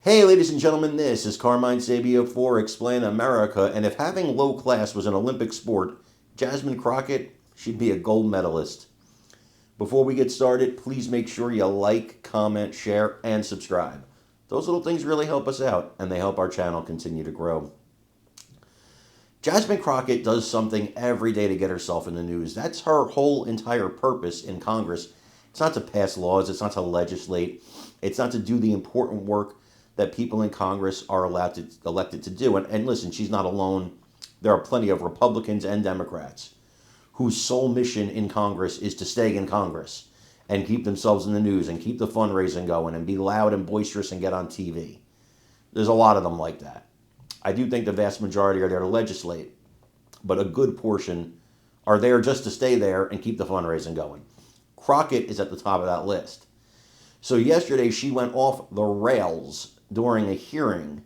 Hey, ladies and gentlemen, this is Carmine Sabio for Explain America, and if having low class was an Olympic sport, Jasmine Crockett, she'd be a gold medalist. Before we get started, please make sure you like, comment, share, and subscribe. Those little things really help us out, and they help our channel continue to grow. Jasmine Crockett does something every day to get herself in the news. That's her whole entire purpose in Congress. It's not to pass laws, it's not to legislate, it's not to do the important work that people in Congress are elected to do. And listen, she's not alone. There are plenty of Republicans and Democrats whose sole mission in Congress is to stay in Congress and keep themselves in the news and keep the fundraising going and be loud and boisterous and get on TV. There's a lot of them like that. I do think the vast majority are there to legislate, but a good portion are there just to stay there and keep the fundraising going. Crockett is at the top of that list. So yesterday she went off the rails during a hearing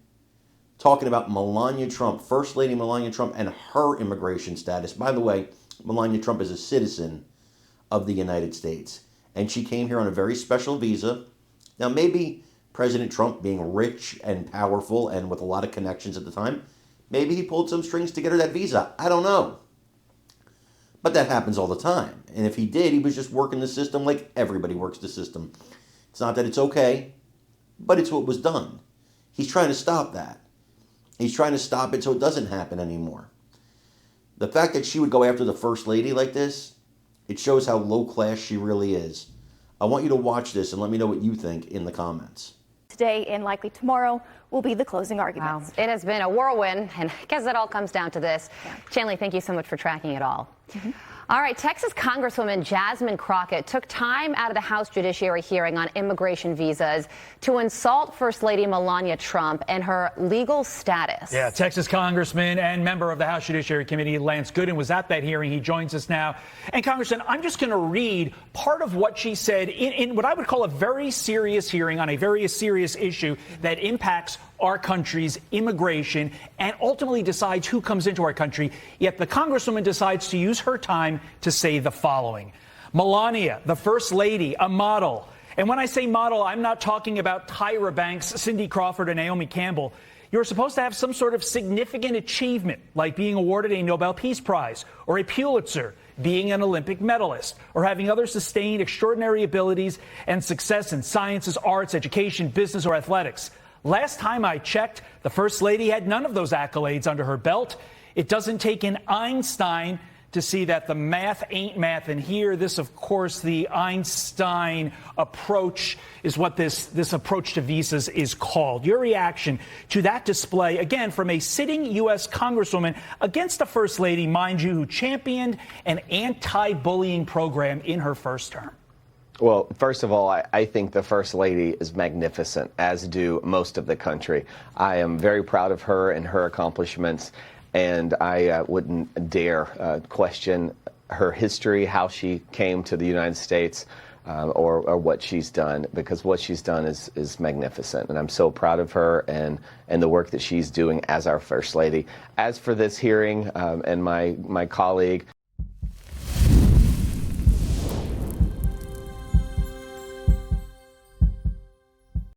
talking about Melania Trump, First Lady Melania Trump, and her immigration status. By the way, Melania Trump is a citizen of the United States, and she came here on a very special visa. Now, maybe President Trump, being rich and powerful and with a lot of connections at the time, maybe he pulled some strings to get her that visa. I don't know. But that happens all the time. And if he did, he was just working the system like everybody works the system. It's not that it's okay, but it's what was done. He's trying to stop that. He's trying to stop it so it doesn't happen anymore. The fact that she would go after the First Lady like this, it shows how low class she really is. I want you to watch this and let me know what you think in the comments. Today and likely tomorrow will be the closing arguments. Wow. It has been a whirlwind, and I guess it all comes down to this. Yeah. Chanley, thank you so much for tracking it all. All right, Texas Congresswoman Jasmine Crockett took time out of the House Judiciary hearing on immigration visas to insult First Lady Melania Trump and her legal status. Yeah, Texas Congressman and member of the House Judiciary Committee, Lance Gooden, was at that hearing. He joins us now. And Congressman, I'm just going to read part of what she said in what I would call a very serious hearing on a very serious issue that impacts our country's immigration and ultimately decides who comes into our country. Yet the Congresswoman decides to use her time to say the following. Melania, the First Lady, a model. And when I say model, I'm not talking about Tyra Banks, Cindy Crawford, and Naomi Campbell. You're supposed to have some sort of significant achievement, like being awarded a Nobel Peace Prize or a Pulitzer, being an Olympic medalist, or having other sustained extraordinary abilities and success in sciences, arts, education, business, or athletics. Last time I checked, the First Lady had none of those accolades under her belt. It doesn't take an Einstein to see that the math ain't math. And here, this, of course, the Einstein approach is what this approach to visas is called. Your reaction to that display, again, from a sitting U.S. Congresswoman against the First Lady, mind you, who championed an anti-bullying program in her first term. Well, first of all, I think the First Lady is magnificent, as do most of the country. I am very proud of her and her accomplishments, and I wouldn't dare question her history, how she came to the United States, or what she's done, because what she's done is magnificent. And I'm so proud of her and the work that she's doing as our First Lady. As for this hearing and my colleague,